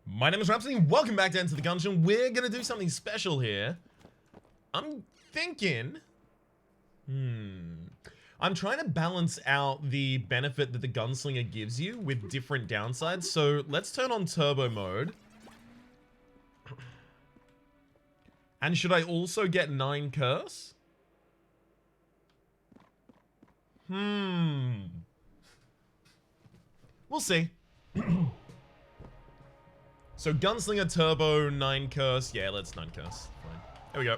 My name is Rhapsody, welcome back down to the Gungeon. We're gonna do something special here. I'm thinking... I'm trying to balance out the benefit that the Gunslinger gives you with different downsides. So let's turn on turbo mode. And should I also get 9 curse? We'll see. So Gunslinger turbo, 9 curse. Yeah, let's 9 curse. Fine. There we go.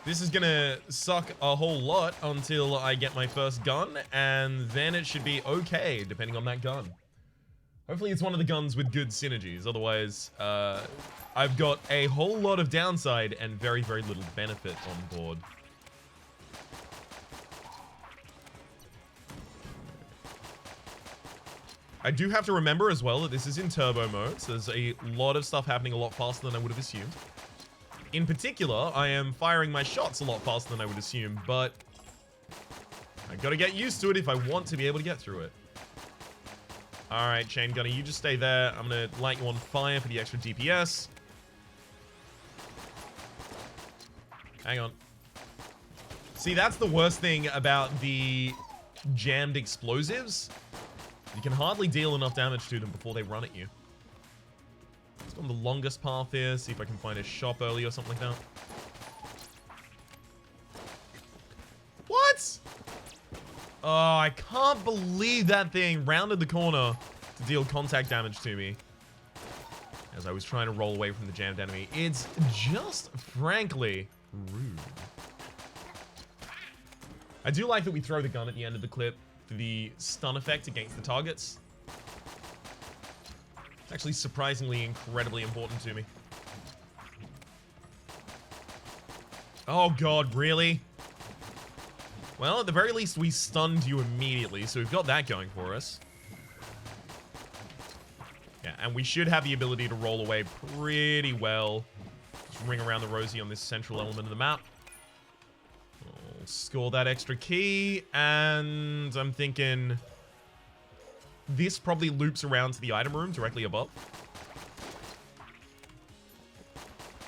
This is gonna suck a whole lot until I get my first gun, and then it should be okay, depending on that gun. Hopefully it's one of the guns with good synergies, otherwise, I've got a whole lot of downside and very, very little benefit on board. I do have to remember as well that this is in turbo mode, so there's a lot of stuff happening a lot faster than I would have assumed. In particular, I am firing my shots a lot faster than I would assume, but I gotta get used to it if I want to be able to get through it. Alright, Chain Gunner, you just stay there. I'm gonna light you on fire for the extra DPS. Hang on. See, that's the worst thing about the jammed explosives. You can hardly deal enough damage to them before they run at you. Let's go on the longest path here, see if I can find a shop early or something like that. What? Oh, I can't believe that thing rounded the corner to deal contact damage to me as I was trying to roll away from the jammed enemy. It's just, frankly, rude. I do like that we throw the gun at the end of the clip for the stun effect against the targets. It's actually surprisingly incredibly important to me. Oh god, really? Well, at the very least, we stunned you immediately, so we've got that going for us. Yeah, and we should have the ability to roll away pretty well. Just ring around the rosy on this central element of the map. We'll score that extra key, and I'm thinking this probably loops around to the item room directly above.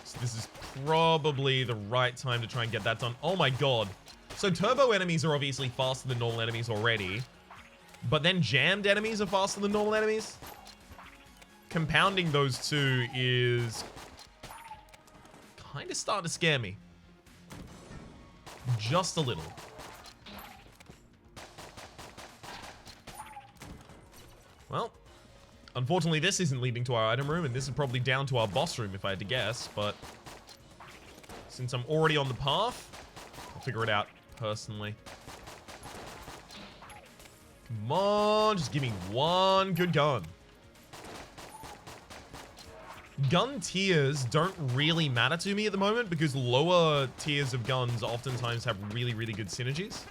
So this is probably the right time to try and get that done. Oh my god. So turbo enemies are obviously faster than normal enemies already, but then jammed enemies are faster than normal enemies. Compounding those two is kind of starting to scare me. Just a little. Well, unfortunately this isn't leading to our item room, and this is probably down to our boss room if I had to guess, but since I'm already on the path, I'll figure it out personally. Come on, just give me one good gun. Gun tiers don't really matter to me at the moment because lower tiers of guns oftentimes have really, really good synergies.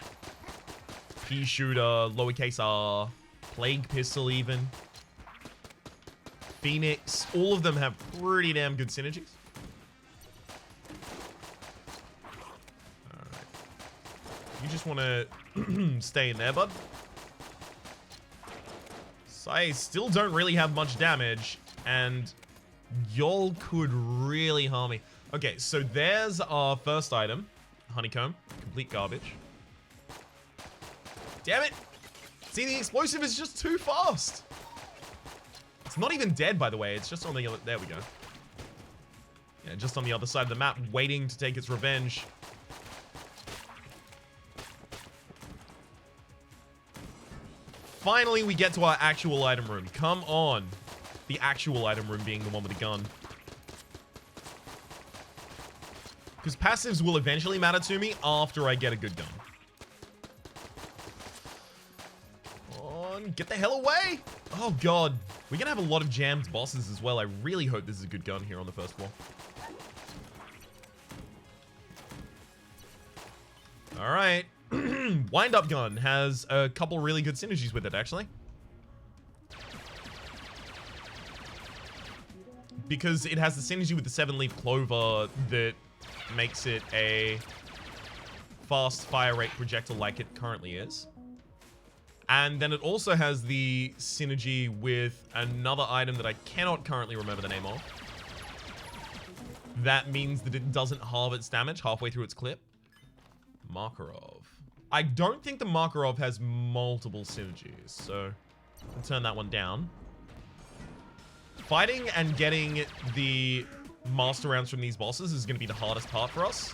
Pea shooter, lowercase r, plague pistol even, Phoenix, all of them have pretty damn good synergies. Alright. You just want to stay in there, bud. So I still don't really have much damage, and y'all could really harm me. Okay, so there's our first item. Honeycomb. Complete garbage. Damn it! See, the explosive is just too fast. It's not even dead, by the way. It's just on the other... There we go. Yeah, just on the other side of the map, waiting to take its revenge. Finally, we get to our actual item room. Come on. The actual item room being the one with the gun. Because passives will eventually matter to me after I get a good gun. Come on, get the hell away! Oh god, we're gonna have a lot of jammed bosses as well. I really hope this is a good gun here on the first floor. Alright. Wind-up gun has a couple really good synergies with it, actually. Because it has the synergy with the 7-leaf clover that makes it a fast fire rate projectile like it currently is. And then it also has the synergy with another item that I cannot currently remember the name of. That means that it doesn't halve its damage halfway through its clip. Makarov. I don't think the Makarov has multiple synergies, so I'll turn that one down. Fighting and getting the master rounds from these bosses is going to be the hardest part for us.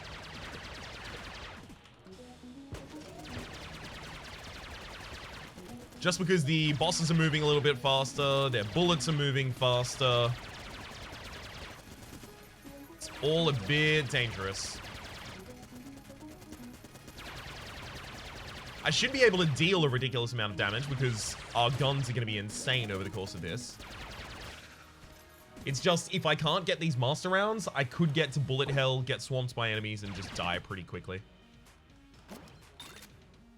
Just because the bosses are moving a little bit faster, their bullets are moving faster. It's all a bit dangerous. I should be able to deal a ridiculous amount of damage because our guns are going to be insane over the course of this. It's just, if I can't get these master rounds, I could get to bullet hell, get swamped by enemies, and just die pretty quickly.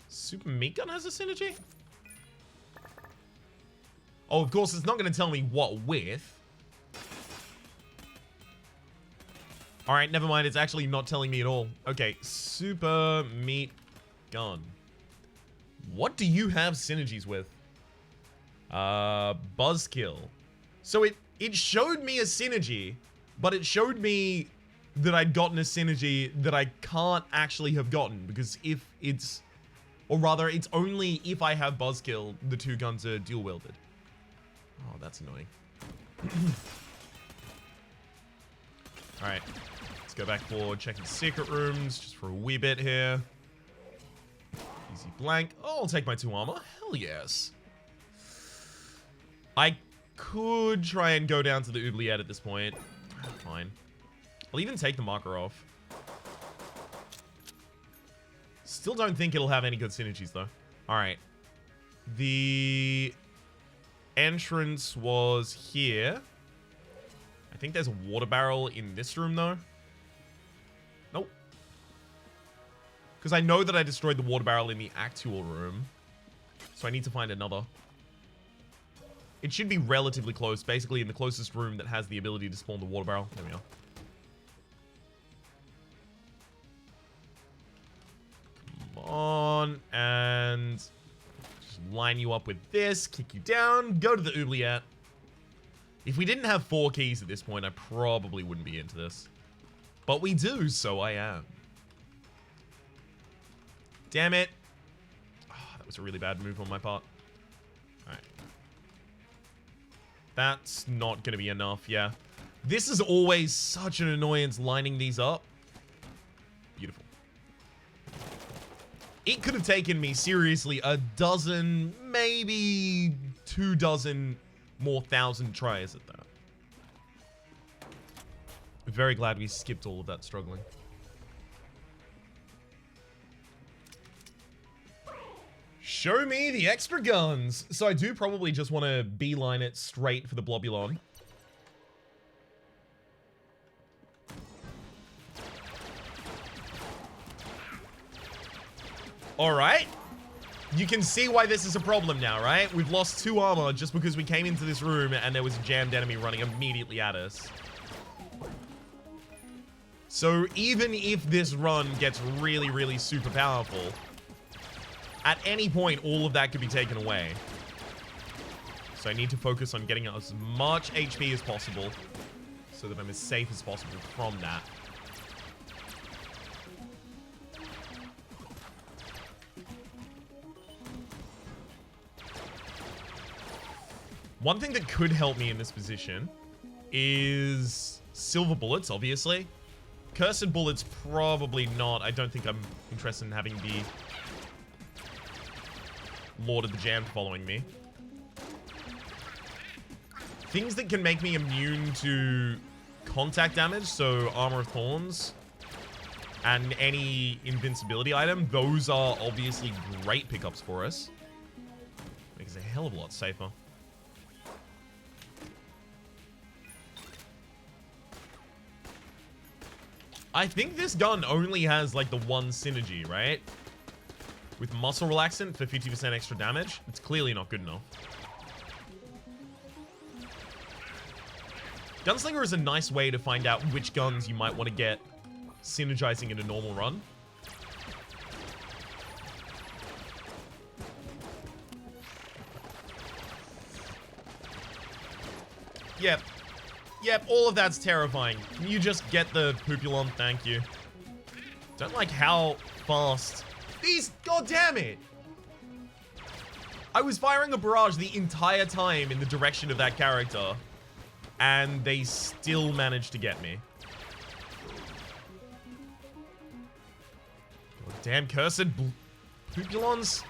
Super meat gun has a synergy? Oh, of course, it's not going to tell me what with. Alright, never mind. It's actually not telling me at all. Okay, super meat gun. What do you have synergies with? Buzzkill. So it showed me a synergy, but it showed me that I'd gotten a synergy that I can't actually have gotten, because if it's... Or rather, it's only if I have Buzzkill, the two guns are dual-wielded. Oh, that's annoying. Alright. Let's go back for checking secret rooms, just for a wee bit here. Easy blank. Oh, I'll take my 2 armor. Hell yes. I could try and go down to the oubliette at this point. Fine. I'll even take the marker off. Still don't think it'll have any good synergies, though. Alright. The entrance was here. I think there's a water barrel in this room, though. Nope. Because I know that I destroyed the water barrel in the actual room. So I need to find another. It should be relatively close. Basically in the closest room that has the ability to spawn the water barrel. There we are. Come on. And just line you up with this. Kick you down. Go to the oubliette. If we didn't have 4 keys at this point, I probably wouldn't be into this. But we do, so I am. Damn it. Oh, that was a really bad move on my part. Alright. That's not going to be enough, yeah. This is always such an annoyance lining these up. Beautiful. It could have taken me, seriously, a dozen, maybe 2 dozen more 1,000 tries at that. I'm very glad we skipped all of that struggling. Show me the extra guns. So I do probably just want to beeline it straight for the Blobulon. Alright. You can see why this is a problem now, right? We've lost 2 armor just because we came into this room and there was a jammed enemy running immediately at us. So even if this run gets really, really super powerful, at any point, all of that could be taken away. So I need to focus on getting as much HP as possible so that I'm as safe as possible from that. One thing that could help me in this position is silver bullets, obviously. Cursed bullets, probably not. I don't think I'm interested in having the Lord of the Jam following me. Things that can make me immune to contact damage, so Armor of Thorns, and any invincibility item, those are obviously great pickups for us. Makes it a hell of a lot safer. I think this gun only has, like, the 1 synergy, right? With Muscle Relaxant for 50% extra damage. It's clearly not good enough. Gunslinger is a nice way to find out which guns you might want to get synergizing in a normal run. Yep. Yep, all of that's terrifying. Can you just get the Poopulon? Thank you. Don't like how fast these... God damn it! I was firing a barrage the entire time in the direction of that character, and they still managed to get me. God damn cursed Poopulons.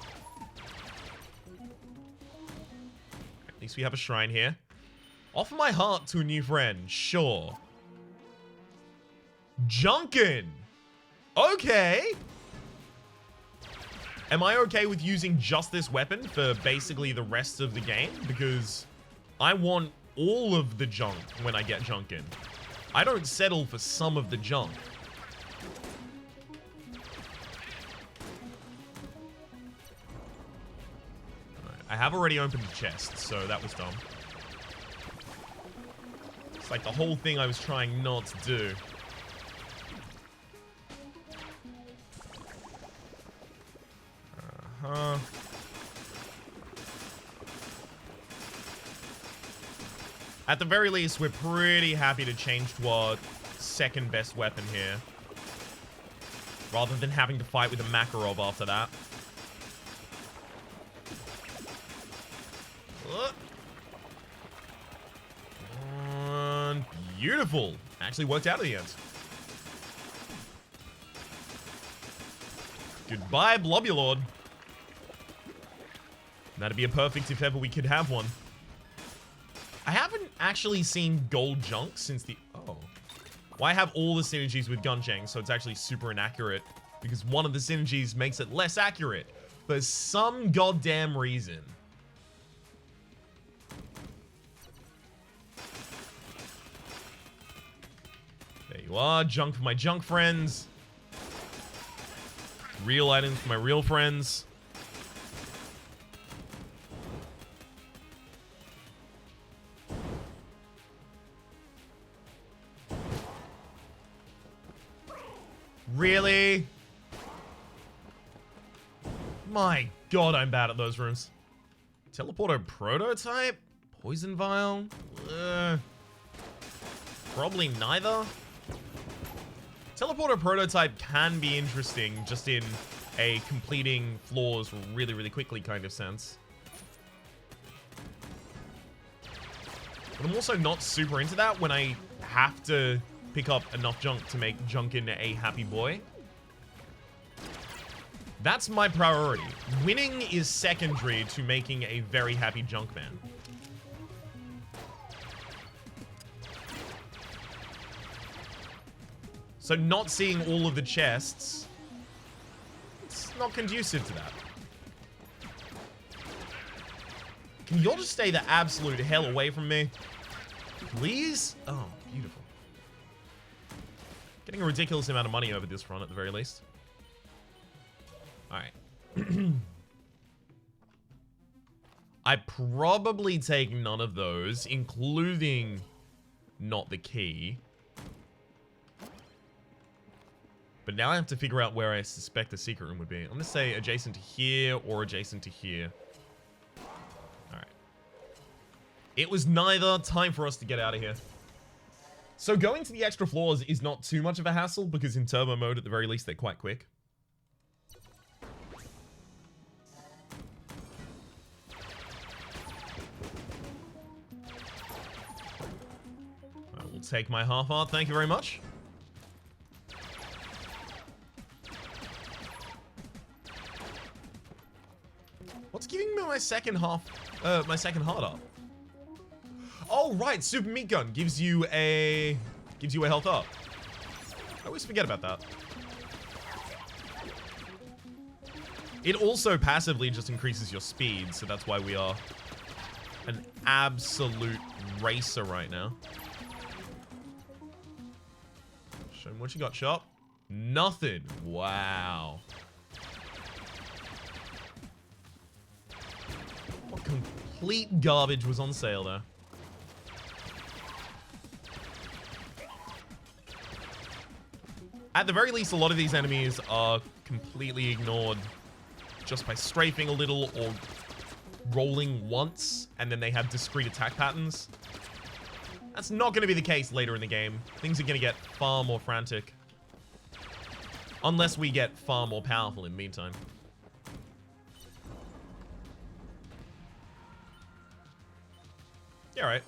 At least we have a shrine here. Offer my heart to a new friend. Sure. Gungeon. Okay. Am I okay with using just this weapon for basically the rest of the game? Because I want all of the junk when I get Gungeon. I don't settle for some of the junk. Right. I have already opened the chest, so that was dumb. It's like the whole thing I was trying not to do. At the very least, we're pretty happy to change to our second best weapon here, rather than having to fight with a Makarov after that. Beautiful. Actually worked out at the end. Goodbye, Blobulord. That'd be a perfect if ever we could have one. I haven't actually seen gold junk since the... Oh. Well, I have all the synergies with Gungeon, so it's actually super inaccurate. Because one of the synergies makes it less accurate. For some goddamn reason. There you are. Junk for my junk friends. Real items for my real friends. Really? My god, I'm bad at those rooms. Teleporter prototype? Poison vial? Probably neither. Teleporter prototype can be interesting just in a completing floors really, really quickly kind of sense. But I'm also not super into that when I have to pick up enough junk to make Gungeon a happy boy. That's my priority. Winning is secondary to making a very happy Junkman. So not seeing all of the chests, it's not conducive to that. Can y'all just stay the absolute hell away from me? Please? Oh, beautiful. Getting a ridiculous amount of money over this run at the very least. Alright. I probably take none of those, including not the key. But now I have to figure out where I suspect the secret room would be. I'm going to say adjacent to here or adjacent to here. Alright. It was neither. Time for us to get out of here. So going to the extra floors is not too much of a hassle because in turbo mode, at the very least, they're quite quick. I will take my half heart. Thank you very much. What's giving me my second heart up? Oh, right, Super Meat Gun gives you a health up. I always forget about that. It also passively just increases your speed, so that's why we are an absolute racer right now. Show me what you got, Shop. Nothing. Wow. What complete garbage was on sale there? At the very least, a lot of these enemies are completely ignored just by strafing a little or rolling once, and then they have discrete attack patterns. That's not going to be the case later in the game. Things are going to get far more frantic. Unless we get far more powerful in the meantime. Yeah, right.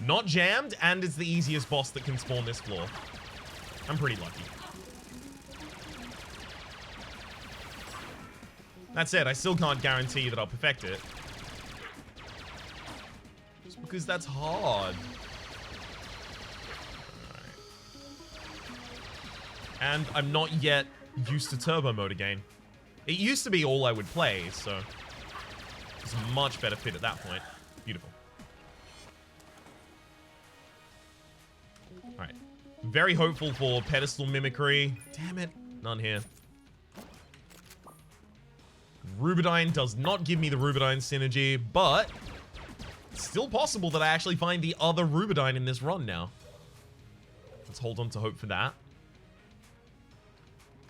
Not jammed, and it's the easiest boss that can spawn this floor. I'm pretty lucky. That said, I still can't guarantee that I'll perfect it. Just because that's hard. And I'm not yet used to turbo mode again. It used to be all I would play, so it's a much better fit at that point. Beautiful. Alright. Very hopeful for pedestal mimicry. Damn it. None here. Rubidyne does not give me the Rubidyne synergy, but it's still possible that I actually find the other Rubidyne in this run now. Let's hold on to hope for that.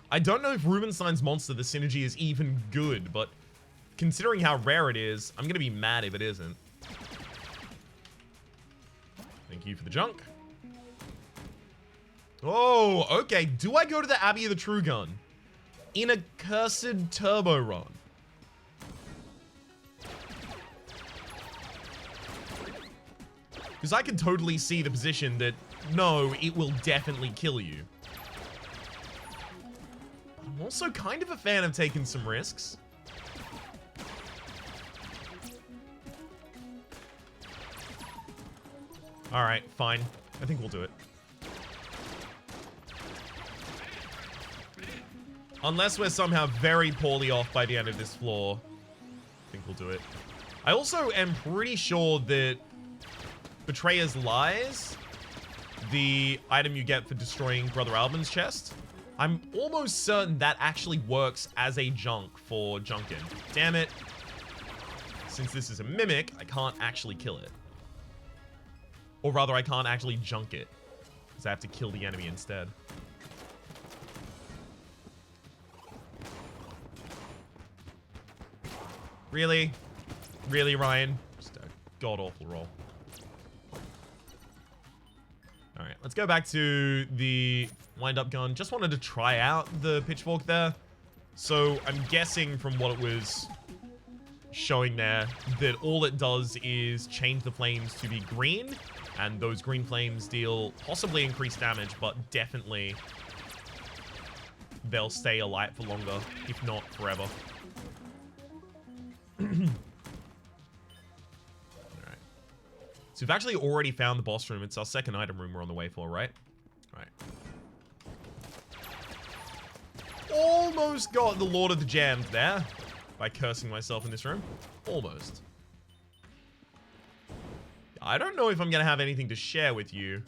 I don't know if Rubinstein's monster, the synergy, is even good, but considering how rare it is, I'm going to be mad if it isn't. Thank you for the junk. Oh, okay. Do I go to the Abbey of the True Gun in a cursed turbo run? Because I can totally see the position that, no, it will definitely kill you. I'm also kind of a fan of taking some risks. Alright, fine. I think we'll do it. Unless we're somehow very poorly off by the end of this floor, I think we'll do it. I also am pretty sure that Betrayer's Lies, the item you get for destroying Brother Albin's chest, I'm almost certain that actually works as a junk for Gungeon. Damn it. Since this is a mimic, I can't actually kill it. Or rather, I can't actually junk it, because I have to kill the enemy instead. Really? Really, Ryan? Just a god-awful roll. Alright, let's go back to the wind-up gun. Just wanted to try out the pitchfork there. So I'm guessing from what it was showing there that all it does is change the flames to be green, and those green flames deal possibly increased damage, but definitely they'll stay alight for longer, if not forever. Alright. So we've actually already found the boss room. It's our second item room we're on the way for, right? Alright. Almost got the Lord of the Jams there by cursing myself in this room. Almost. I don't know if I'm going to have anything to share with you.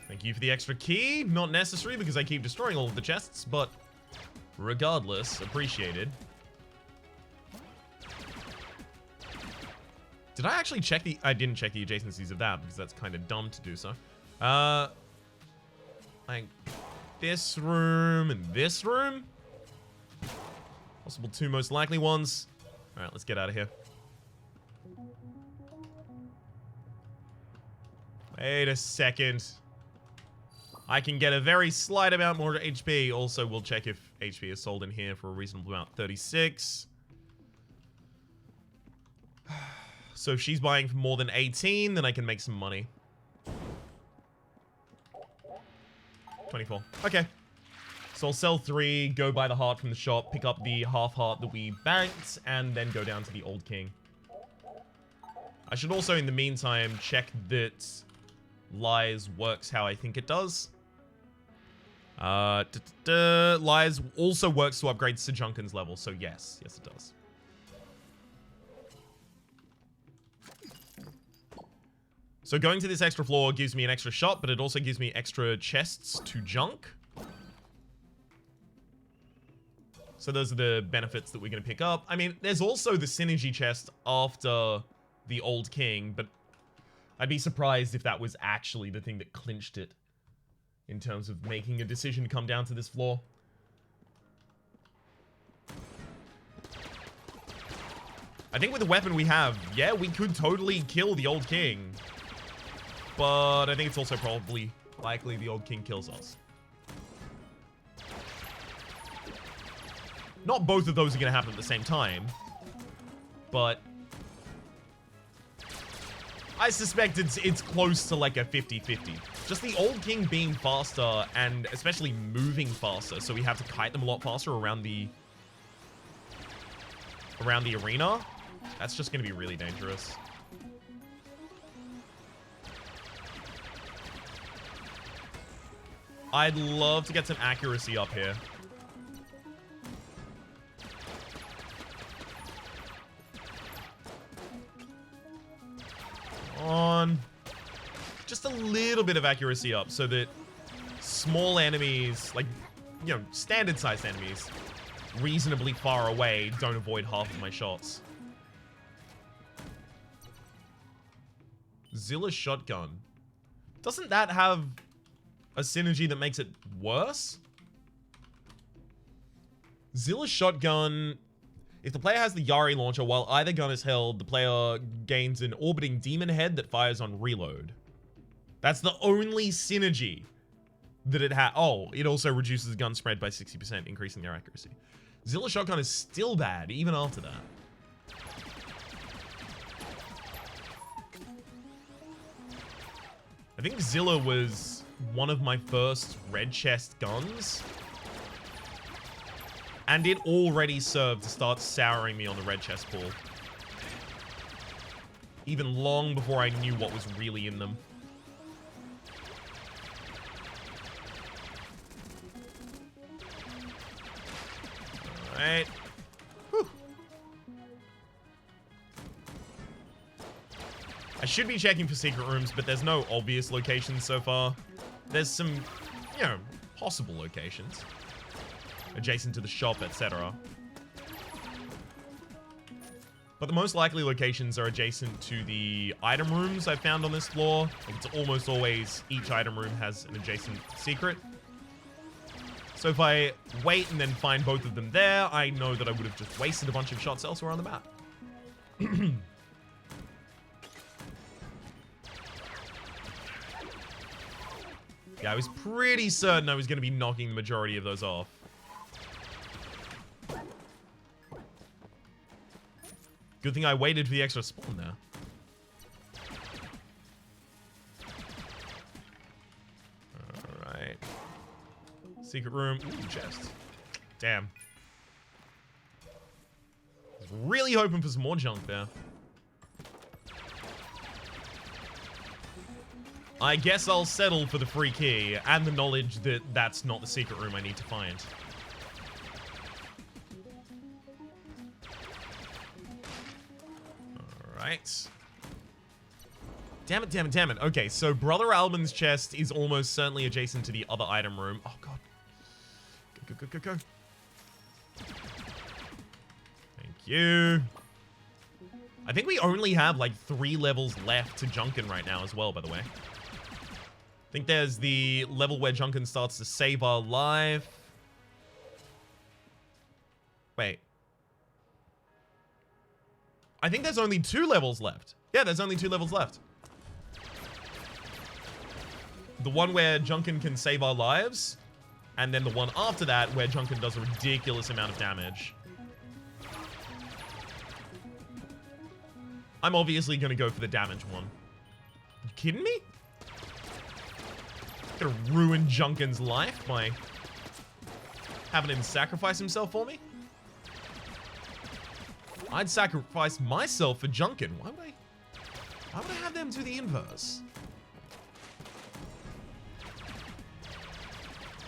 Thank you for the extra key. Not necessary because I keep destroying all of the chests, but regardless, appreciated. Did I actually check the... I didn't check the adjacencies of that because that's kind of dumb to do so. Like this room and this room? Possible two most likely ones. Alright, let's get out of here. Wait a second. I can get a very slight amount more HP. Also, we'll check if HP is sold in here for a reasonable amount. 36. So if she's buying for more than 18, then I can make some money. 24. Okay. So I'll sell 3, go buy the heart from the shop, pick up the half heart that we banked, and then go down to the Old King. I should also, in the meantime, check that Lies works how I think it does. Lies also works to upgrade Sejunkin's level, so yes. Yes, it does. So going to this extra floor gives me an extra shot, but it also gives me extra chests to junk. So those are the benefits that we're going to pick up. I mean, there's also the synergy chest after the Old King, but I'd be surprised if that was actually the thing that clinched it in terms of making a decision to come down to this floor. I think with the weapon we have, yeah, we could totally kill the Old King. But I think it's also probably likely the Old King kills us. Not both of those are going to happen at the same time. But I suspect it's close to like a 50-50. Just the Old King being faster and especially moving faster, so we have to kite them a lot faster around the arena. That's just going to be really dangerous. I'd love to get some accuracy up here. On just a little bit of accuracy up so that small enemies, like, you know, standard sized enemies, reasonably far away don't avoid half of my shots. Zilla shotgun. Doesn't that have a synergy that makes it worse? Zilla shotgun. If the player has the Yari launcher while either gun is held, the player gains an orbiting demon head that fires on reload. That's the only synergy that it has. Oh, it also reduces gun spread by 60%, increasing their accuracy. Zilla shotgun is still bad, even after that. I think Zilla was one of my first red chest guns. And it already served to start souring me on the red chest pool. Even long before I knew what was really in them. Alright. Whew. I should be checking for secret rooms, but there's no obvious locations so far. There's some, you know, possible locations. Adjacent to the shop, etc. But the most likely locations are adjacent to the item rooms I found on this floor. Like, it's almost always each item room has an adjacent secret. So if I wait and then find both of them there, I know that I would have just wasted a bunch of shots elsewhere on the map. Yeah, I was pretty certain I was going to be knocking the majority of those off. Good thing I waited for the extra spawn there. Alright. Secret room. Ooh, chest. Damn. I was really hoping for some more junk there. I guess I'll settle for the free key and the knowledge that that's not the secret room I need to find. Alright. Damn it, damn it, damn it. Okay, so Brother Alban's chest is almost certainly adjacent to the other item room. Oh, God. Go, go, go, go, go. Thank you. I think we only have, like, 3 levels left to Gungeon right now as well, by the way. I think there's the level where Gungeon starts to save our life. Wait. I think there's only 2 levels left. Yeah, there's only 2 levels left. The one where Gungeon can save our lives, and then the one after that where Gungeon does a ridiculous amount of damage. I'm obviously going to go for the damage one. You kidding me? Gonna ruin Gungeon's life by having him sacrifice himself for me? I'd sacrifice myself for Gungeon. Why would I have them do the inverse?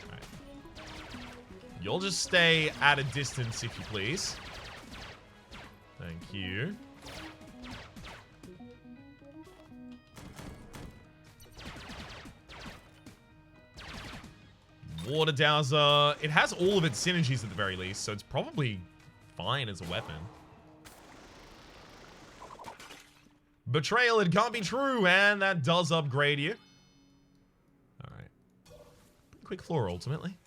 Alright. You'll just stay at a distance if you please. Thank you. Water Dowser. It has all of its synergies at the very least, so it's probably fine as a weapon. Betrayal, it can't be true, and that does upgrade you. Alright. Quick floor, ultimately.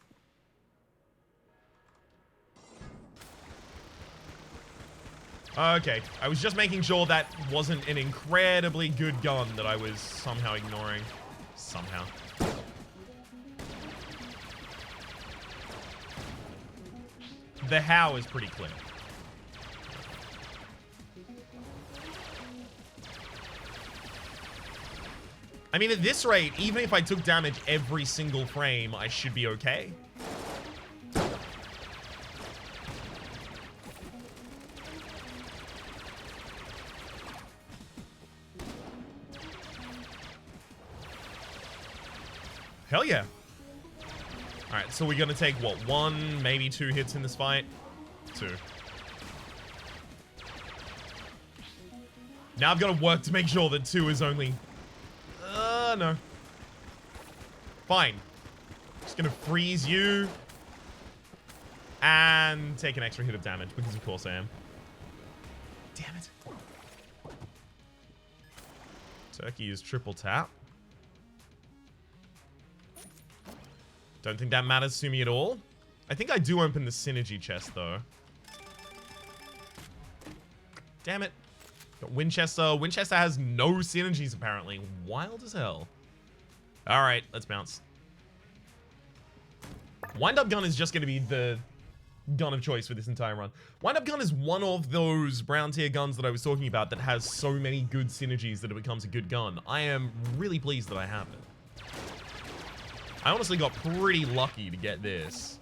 Okay, I was just making sure that wasn't an incredibly good gun that I was somehow ignoring. Somehow. The how is pretty clear. I mean, at this rate, even if I took damage every single frame, I should be okay. Hell yeah. Alright, so we're gonna take, what, 1, maybe 2 hits in this fight? 2. Now I've got to work to make sure that 2 is only... no. Fine. Just gonna freeze you. And take an extra hit of damage, because of course I am. Damn it. Turkey is triple tap. Don't think that matters to me at all. I think I do open the synergy chest, though. Damn it. Got Winchester. Winchester has no synergies, apparently. Wild as hell. Alright, let's bounce. Wind-up gun is just going to be the gun of choice for this entire run. Wind-up gun is one of those brown tier guns that I was talking about that has so many good synergies that it becomes a good gun. I am really pleased that I have it. I honestly got pretty lucky to get this.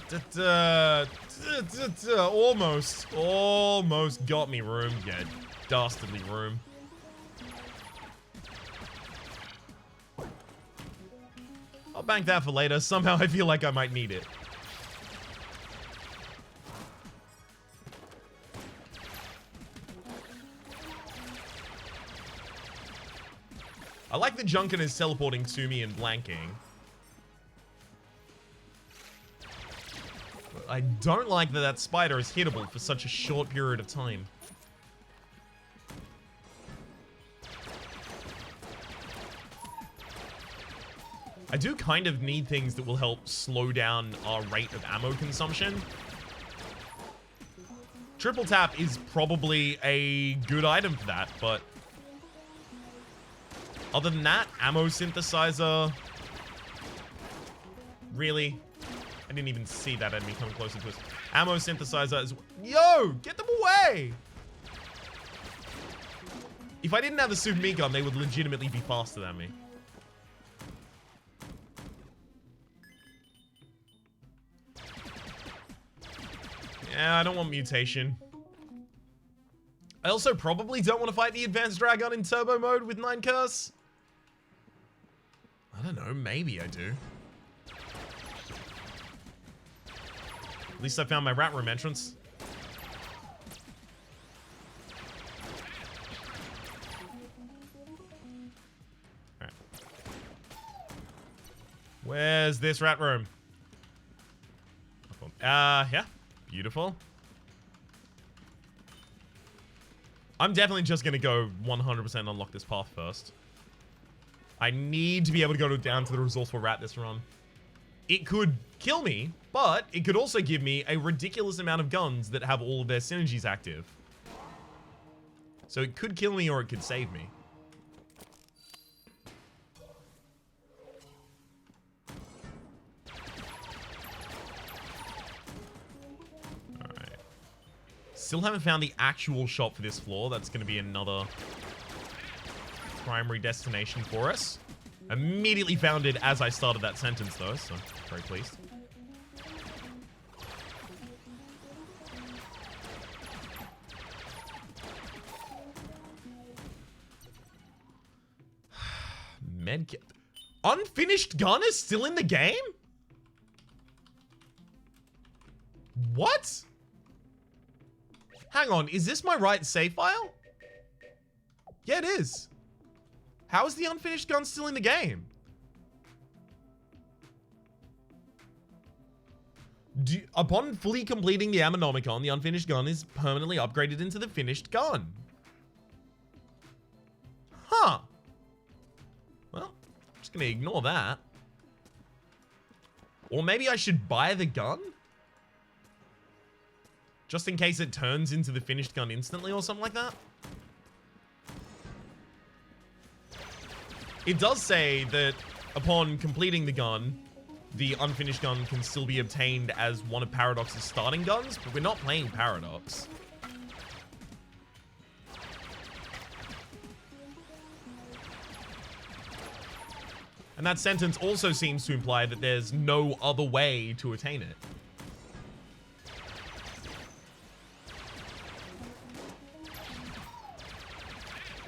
There we go. Almost got me, room. Yeah, dastardly room. I'll bank that for later. Somehow I feel like I might need it. I like that Junkin is teleporting to me and blanking. But I don't like that that spider is hittable for such a short period of time. I do kind of need things that will help slow down our rate of ammo consumption. Triple tap is probably a good item for that, but other than that, ammo synthesizer. Really? I didn't even see that enemy coming closer to us. Ammo synthesizer is... Yo! Get them away! If I didn't have the super meat gun, they would legitimately be faster than me. Yeah, I don't want mutation. I also probably don't want to fight the advanced dragon in turbo mode with 9 curse. I don't know, maybe I do. At least I found my rat room entrance. Alright. Where's this rat room? Yeah. Beautiful. I'm definitely just going to go 100% unlock this path first. I need to be able to go down to the resourceful rat this run. It could kill me, but it could also give me a ridiculous amount of guns that have all of their synergies active. So it could kill me or it could save me. Alright. Still haven't found the actual shop for this floor. That's going to be another primary destination for us. Immediately found it as I started that sentence, though, so very pleased. Medkit. Unfinished gun is still in the game? What? Hang on, is this my right save file? Yeah, it is. How is the unfinished gun still in the game? Upon fully completing the Ammonomicon, the unfinished gun is permanently upgraded into the finished gun. Huh. Well, I'm just going to ignore that. Or maybe I should buy the gun? Just in case it turns into the finished gun instantly or something like that? It does say that upon completing the gun, the unfinished gun can still be obtained as one of Paradox's starting guns, but we're not playing Paradox. And that sentence also seems to imply that there's no other way to attain it.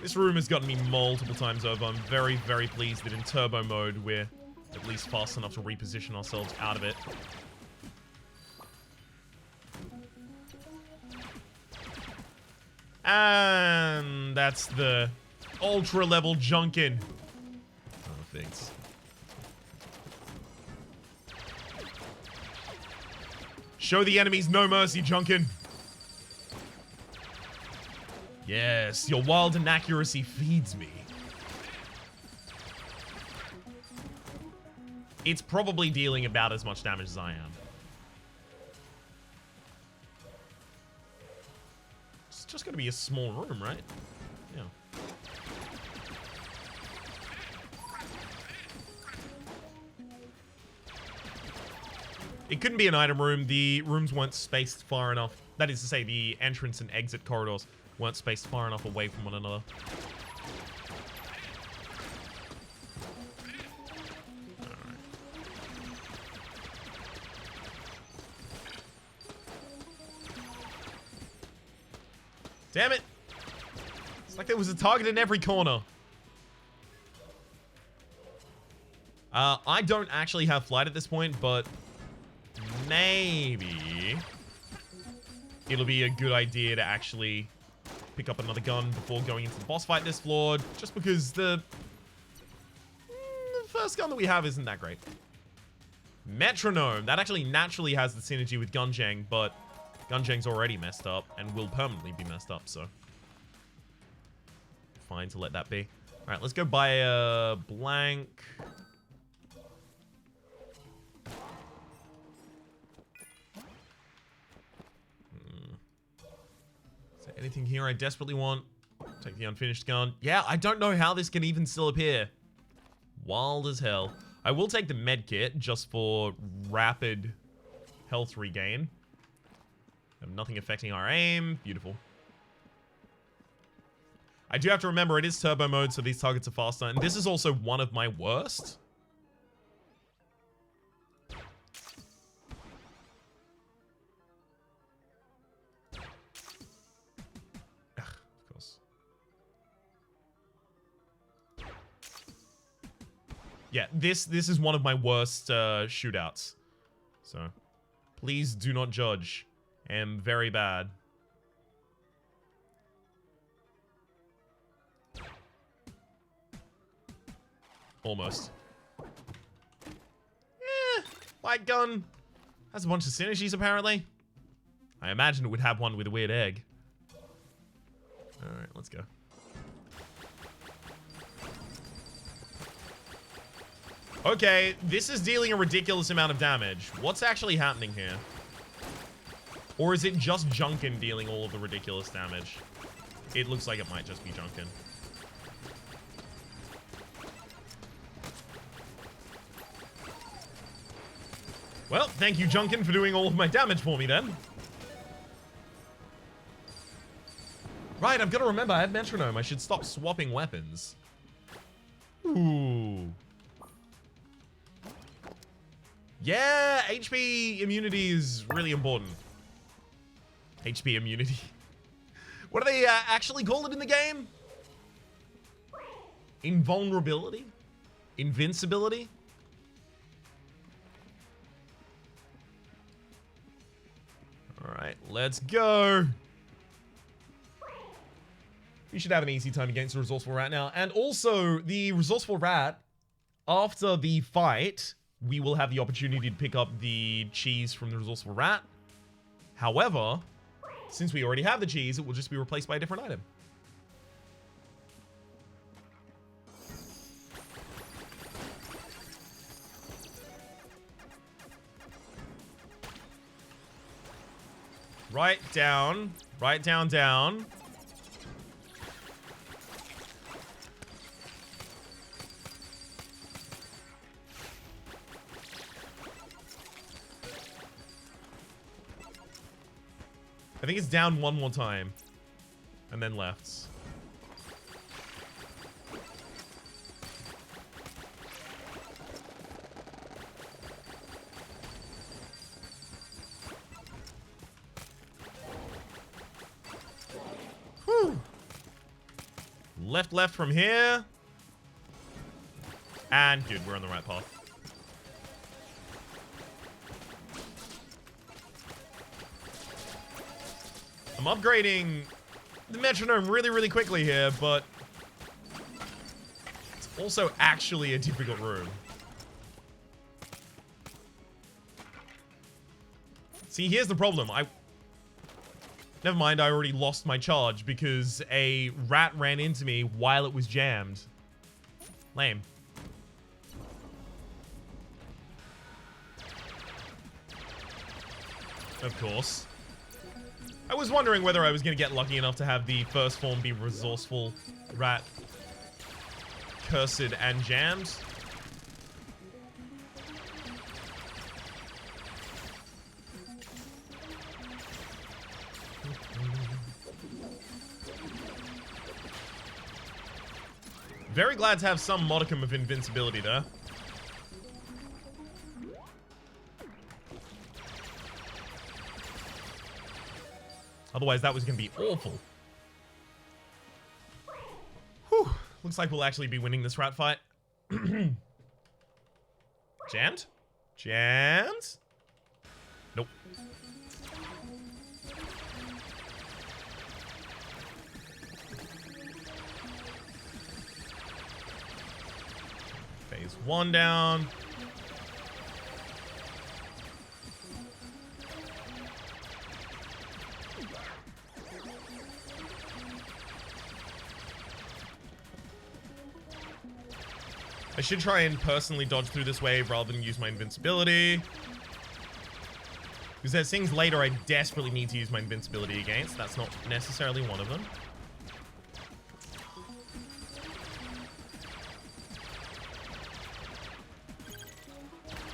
This room has gotten me multiple times over. I'm very, very pleased that in turbo mode, we're at least fast enough to reposition ourselves out of it. And that's the ultra level Gungeon. Oh, thanks. Show the enemies no mercy, Gungeon. Yes, your wild inaccuracy feeds me. It's probably dealing about as much damage as I am. It's just gonna be a small room, right? Yeah. It couldn't be an item room. The rooms weren't spaced far enough. That is to say, the entrance and exit corridors weren't spaced far enough away from one another. Alright. Damn it! It's like there was a target in every corner. I don't actually have flight at this point, but maybe it'll be a good idea to actually pick up another gun before going into the boss fight this floor, just because the first gun that we have isn't that great. Metronome. That actually naturally has the synergy with Gungeon, but Gungeon's already messed up and will permanently be messed up, so fine to let that be. All right, let's go buy a blank. Anything here I desperately want? Take the unfinished gun. Yeah, I don't know how this can even still appear. Wild as hell. I will take the med kit just for rapid health regain. Have nothing affecting our aim. Beautiful. I do have to remember it is turbo mode, so these targets are faster. And this is also one of my worst. Yeah, this is one of my worst shootouts. So, please do not judge. I am very bad. Almost. Light gun. Has a bunch of synergies, apparently. I imagine it would have one with a weird egg. Alright, let's go. Okay, this is dealing a ridiculous amount of damage. What's actually happening here? Or is it just Gungeon dealing all of the ridiculous damage? It looks like it might just be Gungeon. Well, thank you, Gungeon, for doing all of my damage for me then. Right, I've got to remember I have Metronome. I should stop swapping weapons. Ooh. Yeah, HP immunity is really important. HP immunity. What do they actually call it in the game? Invulnerability? Invincibility? Alright, let's go. We should have an easy time against the Resourceful Rat now. And also, the Resourceful Rat, after the fight, we will have the opportunity to pick up the cheese from the Resourceful Rat. However, since we already have the cheese, it will just be replaced by a different item. Right down. Right down, down. I think it's down one more time. And then lefts. Whew. Left, left from here. And good, we're on the right path. I'm upgrading the metronome really, really quickly here, but it's also actually a difficult room. See, here's the problem. Never mind, I already lost my charge because a rat ran into me while it was jammed. Lame. Of course. I was wondering whether I was going to get lucky enough to have the first form be resourceful, rat, cursed, and jammed. Very glad to have some modicum of invincibility there. Otherwise, that was going to be awful. Whew. Looks like we'll actually be winning this rat fight. Jammed? Jammed? Nope. Phase 1 down. I should try and personally dodge through this wave rather than use my invincibility. Because there's things later I desperately need to use my invincibility against. That's not necessarily one of them.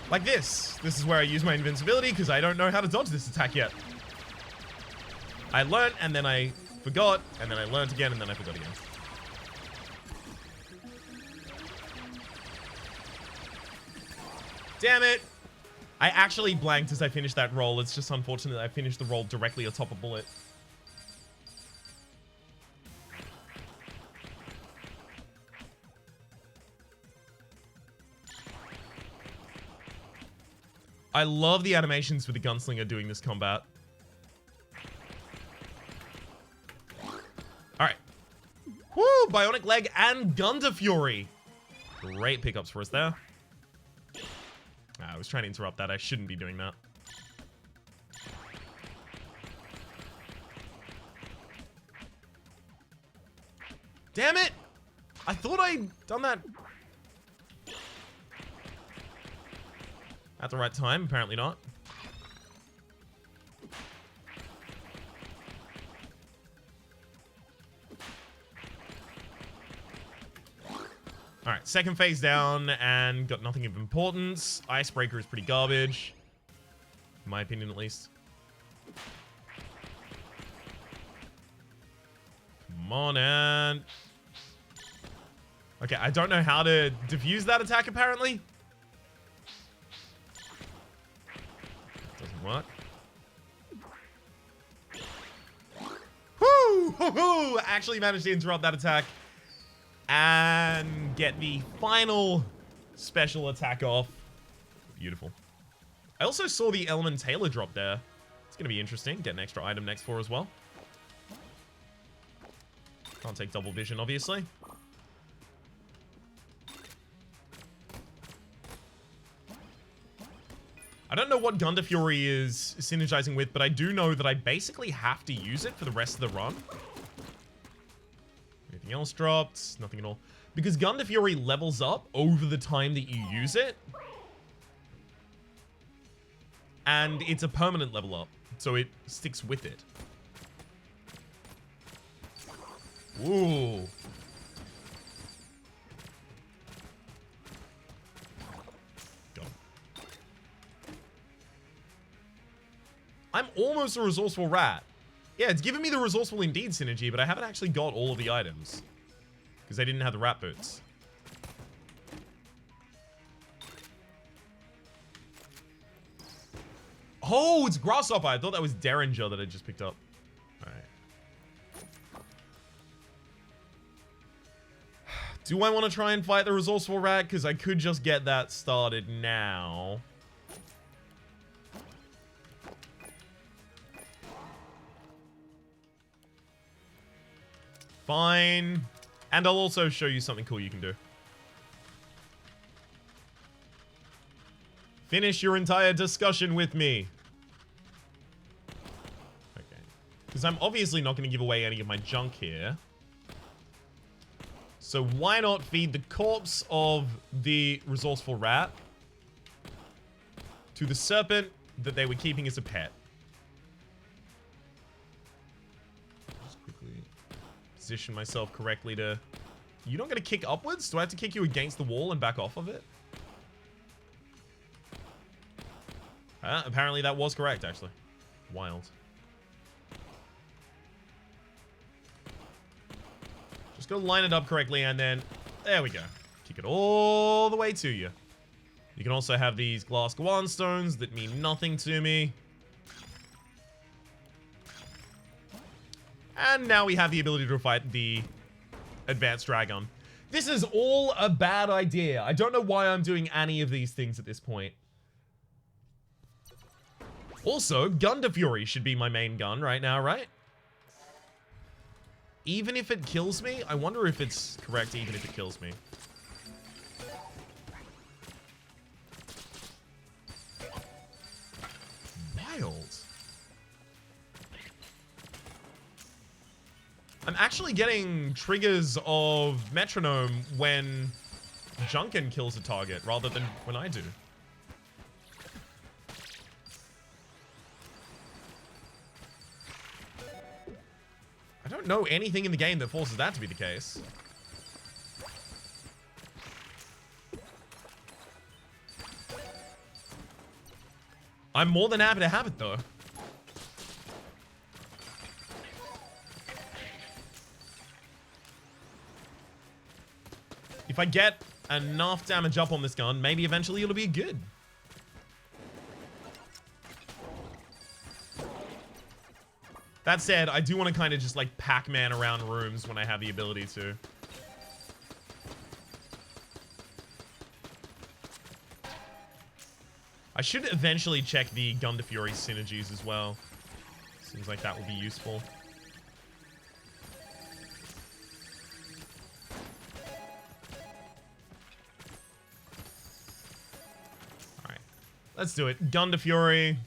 Like this. This is where I use my invincibility because I don't know how to dodge this attack yet. I learned and then I forgot and then I learned again and then I forgot again. Damn it! I actually blanked as I finished that roll. It's just unfortunate that I finished the roll directly atop a bullet. I love the animations with the Gunslinger doing this combat. Alright. Woo! Bionic Leg and Gunda Fury. Great pickups for us there. I was trying to interrupt that. I shouldn't be doing that. Damn it! I thought I'd done that at the right time. Apparently not. Alright, second phase down, and got nothing of importance. Icebreaker is pretty garbage. In my opinion, at least. Come on, and... Okay, I don't know how to defuse that attack, apparently. Doesn't work. Woo! Hoo-hoo! Actually managed to interrupt that attack. And get the final special attack off. Beautiful. I also saw the Element Tailor drop there. It's going to be interesting. Get an extra item next for as well. Can't take double vision, obviously. I don't know what Gunda Fury is synergizing with, but I do know that I basically have to use it for the rest of the run. Anything else dropped? Nothing at all. Because Gunda Fury levels up over the time that you use it. And it's a permanent level up. so it sticks with it. Ooh. God. I'm almost a resourceful rat. Yeah, it's giving me the resourceful indeed synergy, but I haven't actually got all of the items. Because I didn't have the rat boots. Oh, it's Grasshopper. I thought that was Derringer that I just picked up. Alright. Do I want to try and fight the resourceful rat? Because I could just get that started now. Fine. And I'll also show you something cool you can do. Finish your entire discussion with me. Okay. Because I'm obviously not going to give away any of my junk here. So why not feed the corpse of the resourceful rat to the serpent that they were keeping as a pet? Just quickly position myself correctly to... You're not going to kick upwards? Do I have to kick you against the wall and back off of it? Apparently that was correct, actually. Wild. Just gotta line it up correctly and then... There we go. Kick it all the way to you. You can also have these glass Guan stones that mean nothing to me. And now we have the ability to fight the advanced dragon. This is all a bad idea. I don't know why I'm doing any of these things at this point. Also, Gun Fury should be my main gun right now, right? Even if it kills me? I wonder if it's correct even if it kills me. Wild. I'm actually getting triggers of metronome when Gungeon kills a target rather than when I do. I don't know anything in the game that forces that to be the case. I'm more than happy to have it, though. If I get enough damage up on this gun, maybe eventually it'll be good. That said, I do want to kind of just like Pac-Man around rooms when I have the ability to. I should eventually check the Gun to Fury synergies as well. Seems like that will be useful. Alright. Let's do it. Gun to Fury.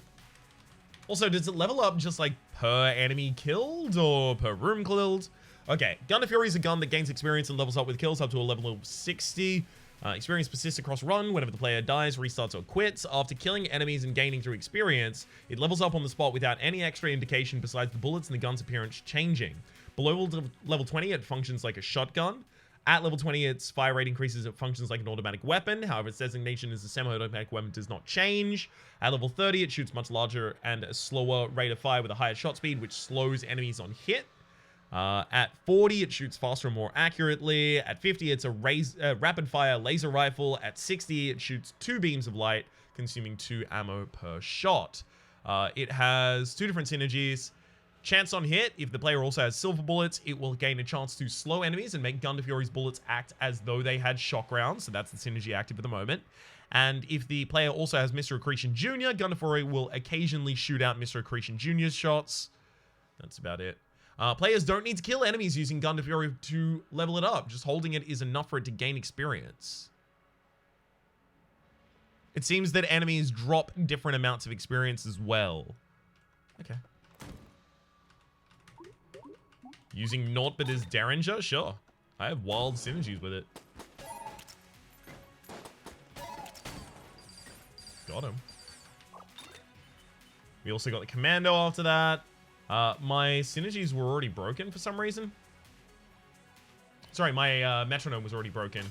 Also, does it level up just like per enemy killed or per room killed? Okay, Gun to Fury is a gun that gains experience and levels up with kills up to a level of 60. Experience persists across run whenever the player dies, restarts, or quits. After killing enemies and gaining through experience, it levels up on the spot without any extra indication besides the bullets and the gun's appearance changing. Below level 20, it functions like a shotgun. At level 20, its fire rate increases. It functions like an automatic weapon. However, its designation as a semi-automatic weapon does not change. At level 30, it shoots much larger and a slower rate of fire with a higher shot speed, which slows enemies on hit. At 40, it shoots faster and more accurately. At 50, it's a rapid-fire laser rifle. At 60, it shoots 2 beams of light, consuming 2 ammo per shot. It has 2 different synergies. Chance on hit, if the player also has silver bullets, it will gain a chance to slow enemies and make Gun to Fury's bullets act as though they had shock rounds, so that's the synergy active at the moment. And if the player also has Mr. Accretion Jr., Gun to Fury will occasionally shoot out Mr. Accretion Jr.'s shots. That's about it. Players don't need to kill enemies using Gun to Fury to level it up. Just holding it is enough for it to gain experience. It seems that enemies drop different amounts of experience as well. Okay. Using naught but as Derringer? Sure. I have wild synergies with it. Got him. We also got the commando after that. My synergies were already broken for some reason. Sorry, my metronome was already broken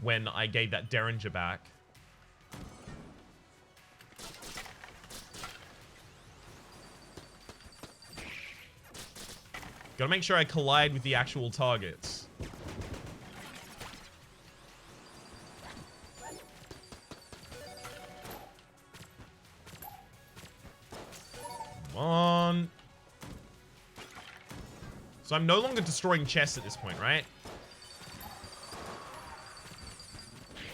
when I gave that Derringer back. Gotta make sure I collide with the actual targets. Come on. So I'm no longer destroying chests at this point, right?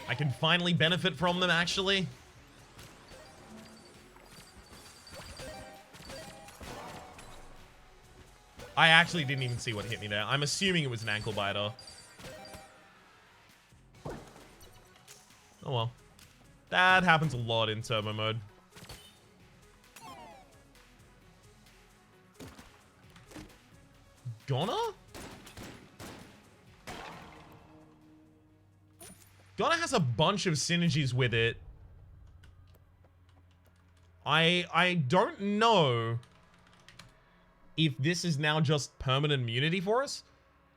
I can finally benefit from them, actually. I actually didn't even see what hit me there. I'm assuming it was an ankle biter. Oh well. That happens a lot in turbo mode. Gunner? Gunner has a bunch of synergies with it. I don't know if this is now just permanent immunity for us.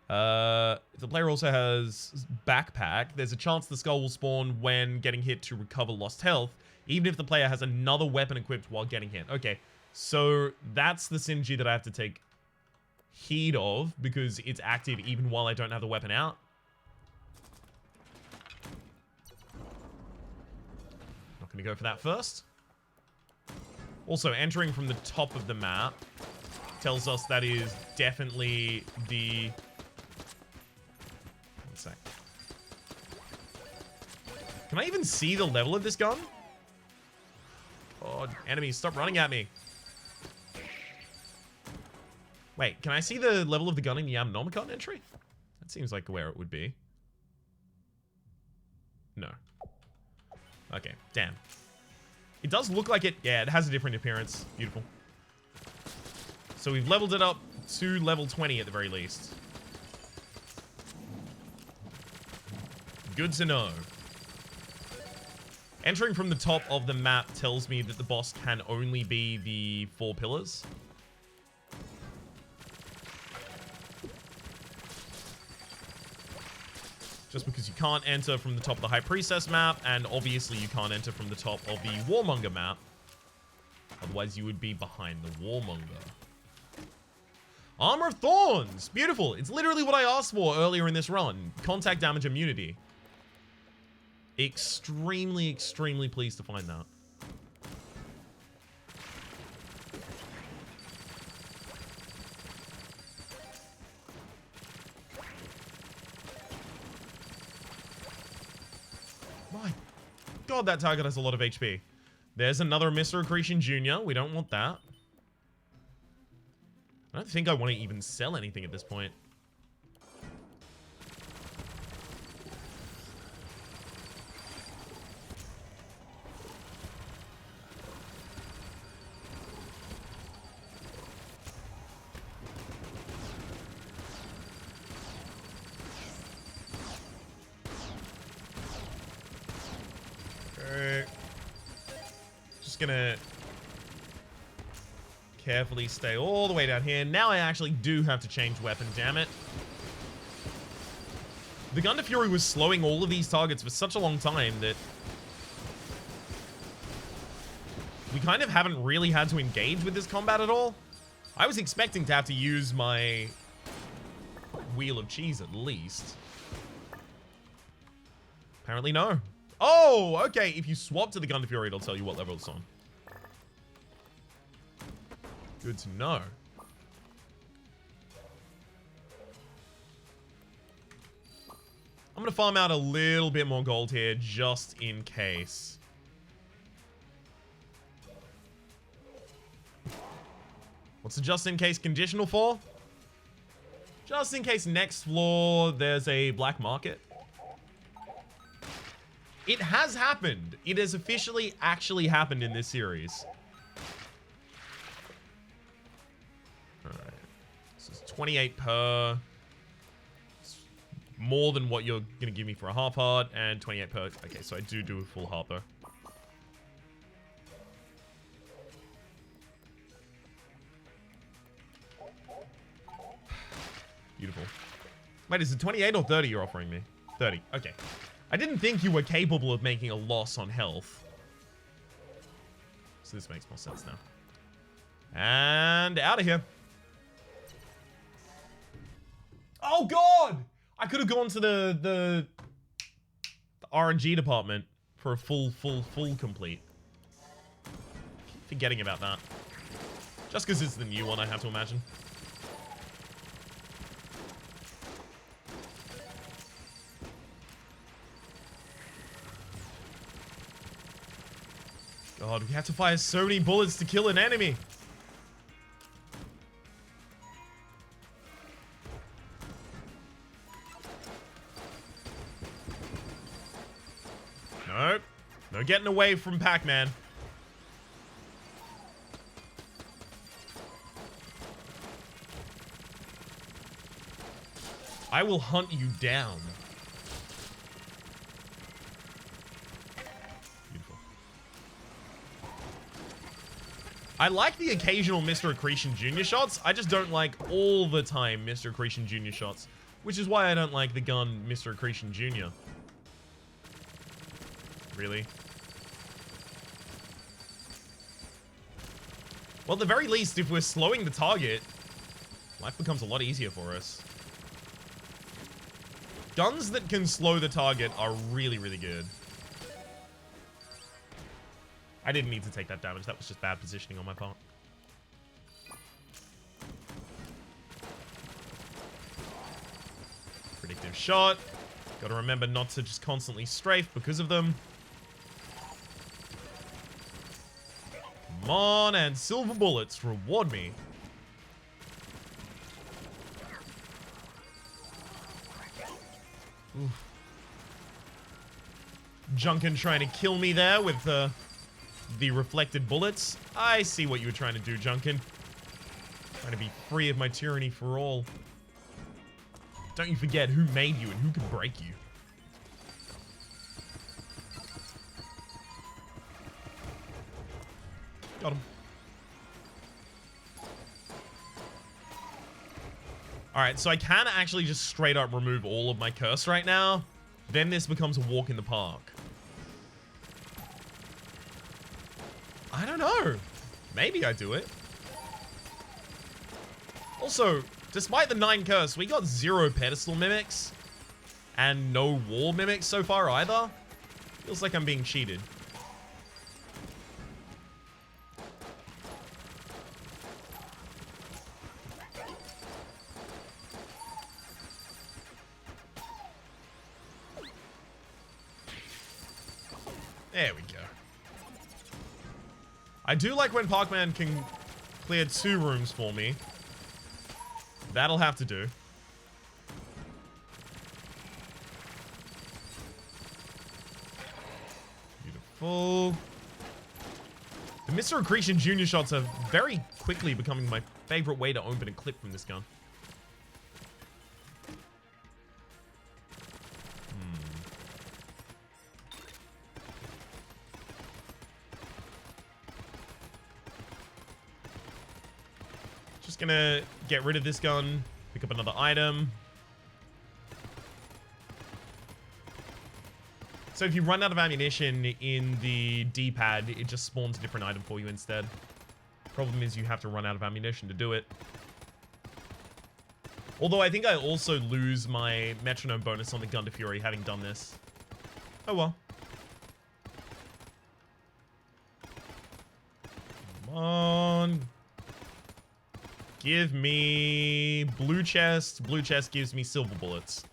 If the player also has backpack, there's a chance the skull will spawn when getting hit to recover lost health, even if the player has another weapon equipped while getting hit. Okay, so that's the synergy that I have to take heed of, because it's active even while I don't have the weapon out. Not gonna go for that first. Also, entering from the top of the map tells us that is definitely the... One sec. Can I even see the level of this gun? Oh, enemies, stop running at me. Wait, can I see the level of the gun in the Amnomicon entry? That seems like where it would be. No. Okay, damn. It does look like it... Yeah, it has a different appearance. Beautiful. So we've leveled it up to level 20 at the very least. Good to know. Entering from the top of the map tells me that the boss can only be the 4 pillars. Just because you can't enter from the top of the High Priestess map, and obviously you can't enter from the top of the Warmonger map. Otherwise you would be behind the Warmonger. Armor of Thorns! Beautiful. It's literally what I asked for earlier in this run. Contact damage immunity. Extremely, extremely pleased to find that. My God, that target has a lot of HP. There's another Mr. Accretion Jr. We don't want that. I don't think I want to even sell anything at this point. Okay. Just gonna carefully stay all the way down here. Now I actually do have to change weapon, damn it. The Gun to Fury was slowing all of these targets for such a long time that we kind of haven't really had to engage with this combat at all. I was expecting to have to use my Wheel of Cheese at least. Apparently no. Oh, okay. If you swap to the Gun to Fury, it'll tell you what level it's on. Good to know. I'm going to farm out a little bit more gold here just in case. What's the just in case conditional for? Just in case next floor there's a black market. It has happened. It has officially actually happened in this series. Alright. This is 28 per. It's more than what you're going to give me for a half heart. And 28 per. Okay, so I do a full heart though. Beautiful. Wait, is it 28 or 30 you're offering me? 30. Okay. I didn't think you were capable of making a loss on health. So this makes more sense now. And out of here. Oh, God! I could have gone to the RNG department for a full complete. Keep forgetting about that. Just because it's the new one, I have to imagine. God, we have to fire so many bullets to kill an enemy. Nope. No getting away from Pac-Man. I will hunt you down. Beautiful. I like the occasional Mr. Accretion Jr. shots. I just don't like all the time Mr. Accretion Jr. shots. Which is why I don't like the gun Mr. Accretion Jr. Really? Well, at the very least, if we're slowing the target, life becomes a lot easier for us. Guns that can slow the target are really, really good. I didn't need to take that damage. That was just bad positioning on my part. Predictive shot. Gotta remember not to just constantly strafe because of them. Come on, and silver bullets, reward me. Oof. Gungeon trying to kill me there with the reflected bullets. I see what you were trying to do, Gungeon. Trying to be free of my tyranny for all. Don't you forget who made you and who can break you. Got him. Alright, so I can actually just straight up remove all of my curse right now. Then this becomes a walk in the park. I don't know. Maybe I do it. Also, despite the 9 curse, we got 0 pedestal mimics. And no wall mimics so far either. Feels like I'm being cheated. There we go. I do like when Pac-Man can clear 2 rooms for me. That'll have to do. Beautiful. The Mr. Accretion Jr. shots are very quickly becoming my favorite way to open a clip from this gun. Just gonna get rid of this gun, pick up another item. So if you run out of ammunition in the D-pad, it just spawns a different item for you instead. Problem is you have to run out of ammunition to do it. Although I think I also lose my metronome bonus on the Gun to Fury having done this. Oh well. Come on. Give me blue chest. Blue chest gives me silver bullets.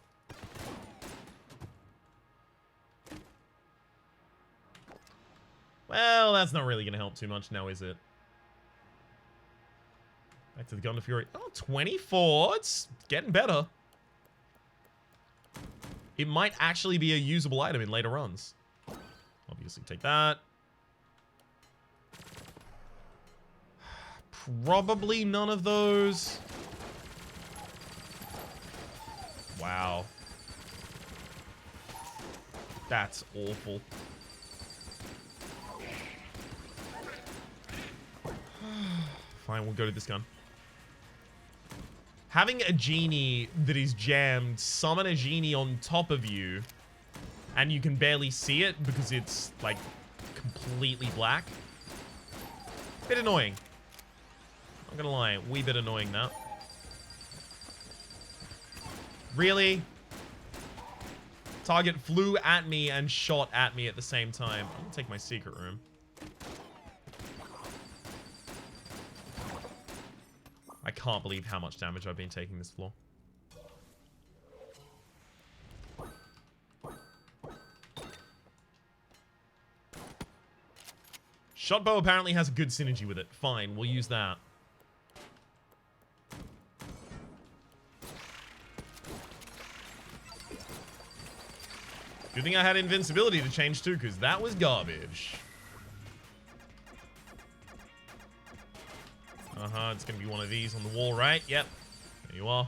Well, that's not really going to help too much now, is it? Back to the Gun to Fury. Oh, 24. It's getting better. It might actually be a usable item in later runs. Obviously, take that. Probably none of those. Wow. That's awful. Fine, we'll go to this gun. having a genie that is jammed summon a genie on top of you, and you can barely see it because it's, like, completely black. Bit annoying. Not gonna lie, wee bit annoying now. Really? Target flew at me and shot at me at the same time. I'm gonna take my secret room. I can't believe how much damage I've been taking this floor. Shotbow apparently has a good synergy with it. Fine, we'll use that. Good thing I had invincibility to change too, because that was garbage. It's going to be one of these on the wall, right? Yep. There you are.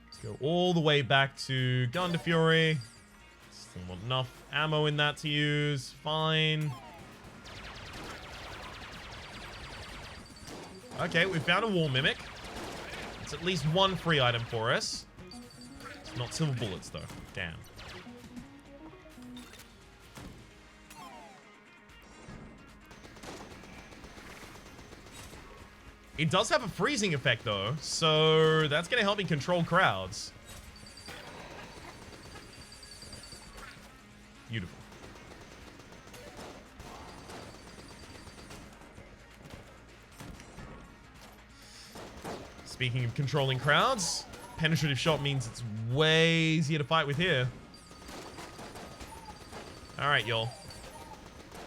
Let's go all the way back to Gun to Fury. Still not enough ammo in that to use. Fine. Okay, we found a wall mimic. It's at least one free item for us. It's not silver bullets, though. Damn. It does have a freezing effect, though, so that's going to help me control crowds. Beautiful. Speaking of controlling crowds, penetrative shot means it's way easier to fight with here. Alright, y'all.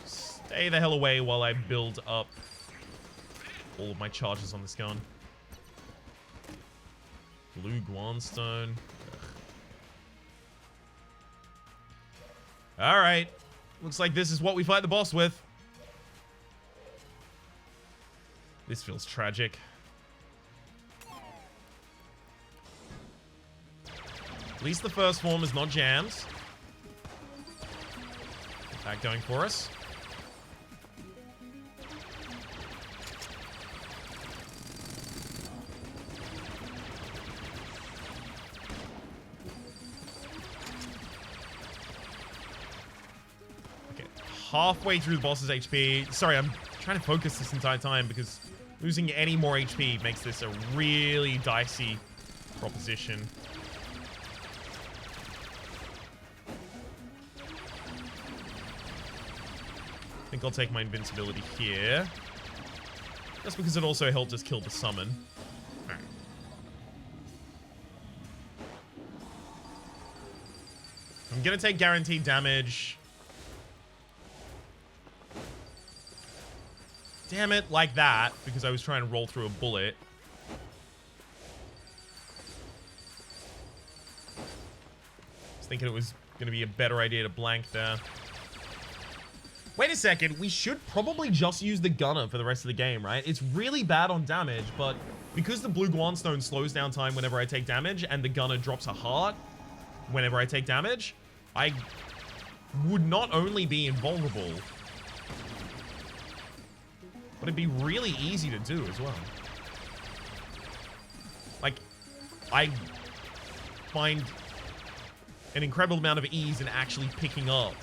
Stay the hell away while I build up all of my charges on this gun. Blue Guanstone. Alright. Looks like this is what we fight the boss with. This feels tragic. At least the first form is not jammed. Attack going for us. Okay, halfway through the boss's HP. Sorry, I'm trying to focus this entire time because losing any more HP makes this a really dicey proposition. I think I'll take my invincibility here. Just because it also helped us kill the summon. Alright. I'm gonna take guaranteed damage. Damn it, like that, because I was trying to roll through a bullet. I was thinking it was gonna be a better idea to blank there. Wait a second, we should probably just use the gunner for the rest of the game, right? It's really bad on damage, but because the blue Guanstone slows down time whenever I take damage, and the gunner drops a heart whenever I take damage, I would not only be invulnerable, but it'd be really easy to do as well. Like, I find an incredible amount of ease in actually picking up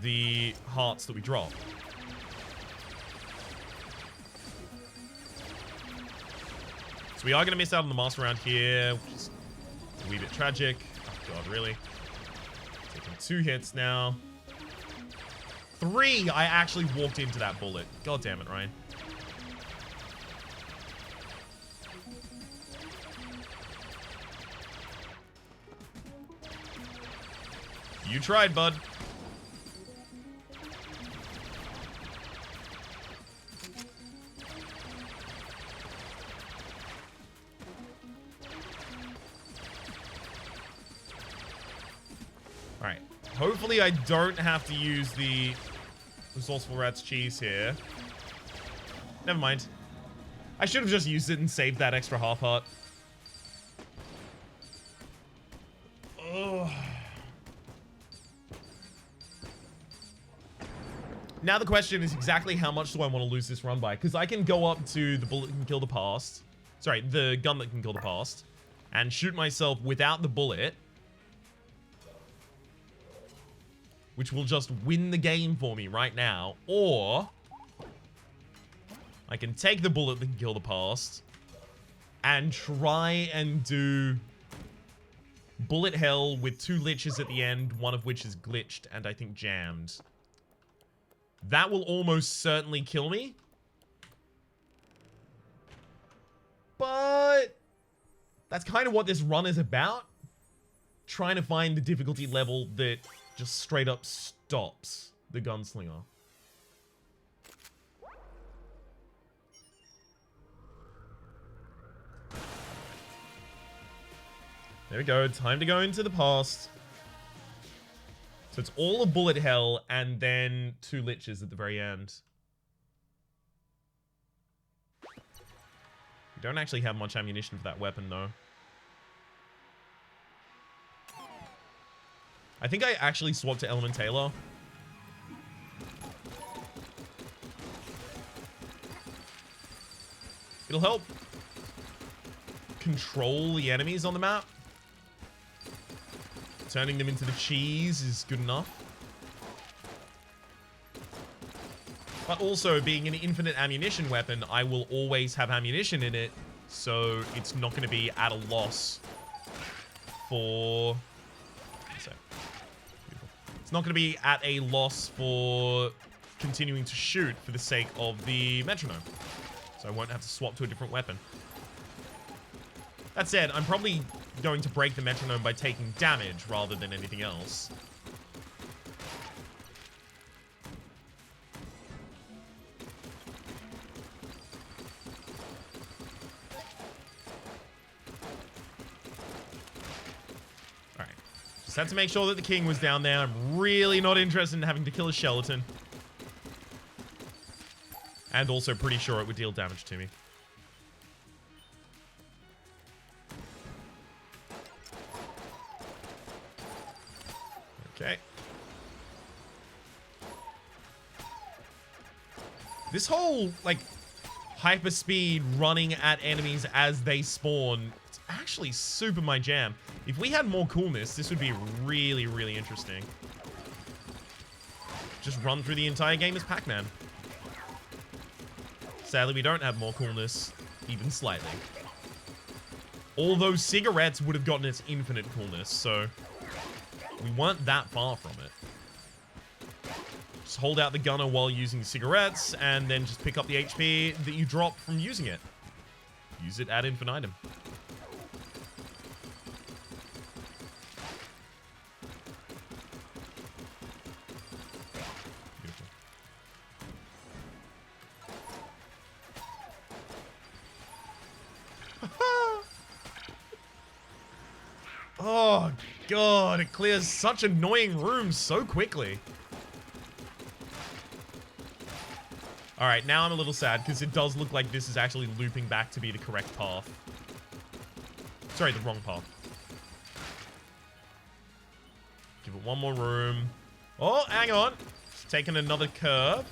the hearts that we drop. So we are going to miss out on the master round here, which is a wee bit tragic. Oh god, really? Taking 2 hits now. 3! I actually walked into that bullet. God damn it, Ryan. You tried, bud. Alright. Hopefully I don't have to use the Resourceful Rat's cheese here. Never mind. I should have just used it and saved that extra half heart. Ugh. Now the question is exactly how much do I want to lose this run by? Because I can go up to the bullet and kill the past. Sorry, the gun that can kill the past. And shoot myself without the bullet. Which will just win the game for me right now. Or I can take the bullet that can kill the past and try and do bullet hell with 2 liches at the end, one of which is glitched and I think jammed. That will almost certainly kill me. But that's kind of what this run is about. Trying to find the difficulty level that just straight up stops the Gunslinger. There we go. Time to go into the past. So it's all a bullet hell and then 2 liches at the very end. We don't actually have much ammunition for that weapon, though. I think I actually swapped to Elementaler. It'll help control the enemies on the map. Turning them into the cheese is good enough. But also, being an infinite ammunition weapon, I will always have ammunition in it, so it's not going to be at a loss for... It's not going to be at a loss for continuing to shoot for the sake of the metronome. So I won't have to swap to a different weapon. That said, I'm probably going to break the metronome by taking damage rather than anything else. Alright. Just had to make sure that the king was down there. I'm really not interested in having to kill a skeleton. And also pretty sure it would deal damage to me. Okay. This whole, like, hyper speed running at enemies as they spawn, it's actually super my jam. If we had more coolness, this would be really, really interesting. Just run through the entire game as Pac-Man. Sadly, we don't have more coolness, even slightly. All those cigarettes would have gotten its infinite coolness, so... we weren't that far from it. Just hold out the gunner while using cigarettes, and then just pick up the HP that you drop from using it. Use it ad infinitum. Beautiful. Oh, God, it clears such annoying rooms so quickly. Alright, now I'm a little sad, because it does look like this is actually looping back to be the correct path. Sorry, the wrong path. Give it one more room. Oh, hang on. It's taking another curve.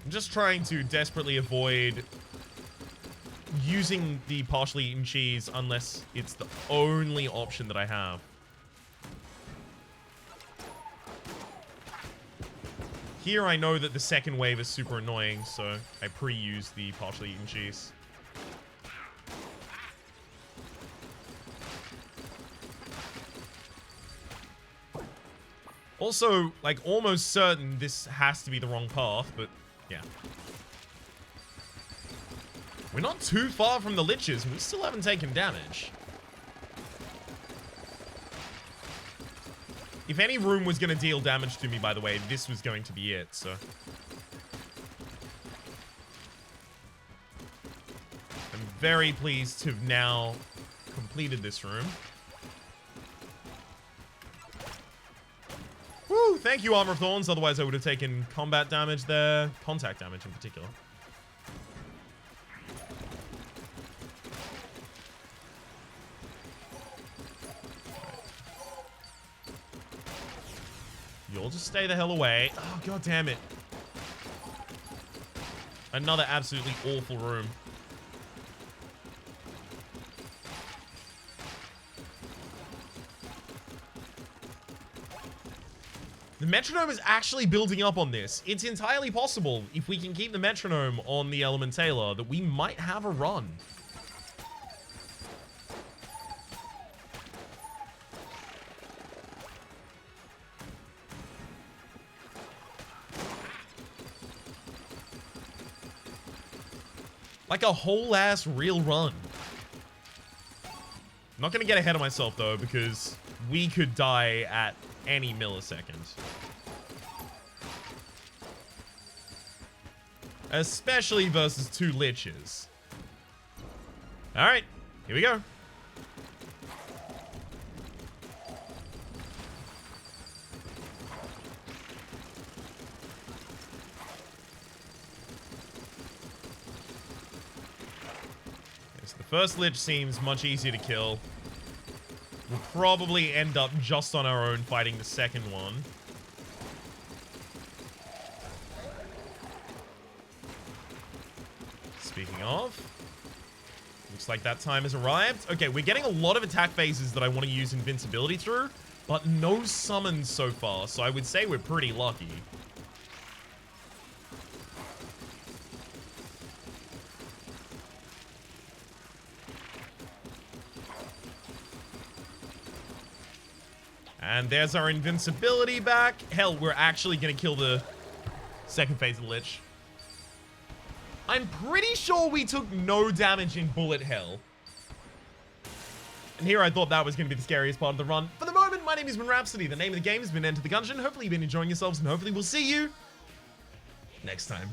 I'm just trying to desperately avoid using the partially eaten cheese unless it's the only option that I have. Here I know that the second wave is super annoying, so I pre-use the partially eaten cheese. Also, like, almost certain this has to be the wrong path, but yeah. We're not too far from the liches, and we still haven't taken damage. If any room was going to deal damage to me, by the way, this was going to be it, so. I'm very pleased to have now completed this room. Woo! Thank you, Armor of Thorns, otherwise I would have taken combat damage there. Contact damage in particular. We'll just stay the hell away. Oh, god damn it. Another absolutely awful room. The metronome is actually building up on this. It's entirely possible, if we can keep the metronome on the Elementaler, that we might have a run. Like a whole ass real run. I'm not gonna get ahead of myself though, because we could die at any millisecond. Especially versus two liches. Alright, here we go. So the first lich seems much easier to kill. We'll probably end up just on our own fighting the second one. Speaking of, looks like that time has arrived. Okay, we're getting a lot of attack phases that I want to use invincibility through, but no summons so far, so I would say we're pretty lucky. And there's our invincibility back. Hell, we're actually going to kill the second phase of Lich. I'm pretty sure we took no damage in bullet hell. And here I thought that was going to be the scariest part of the run. For the moment, my name is Rhapsody. The name of the game has been Enter the Gungeon. Hopefully you've been enjoying yourselves, and hopefully we'll see you next time.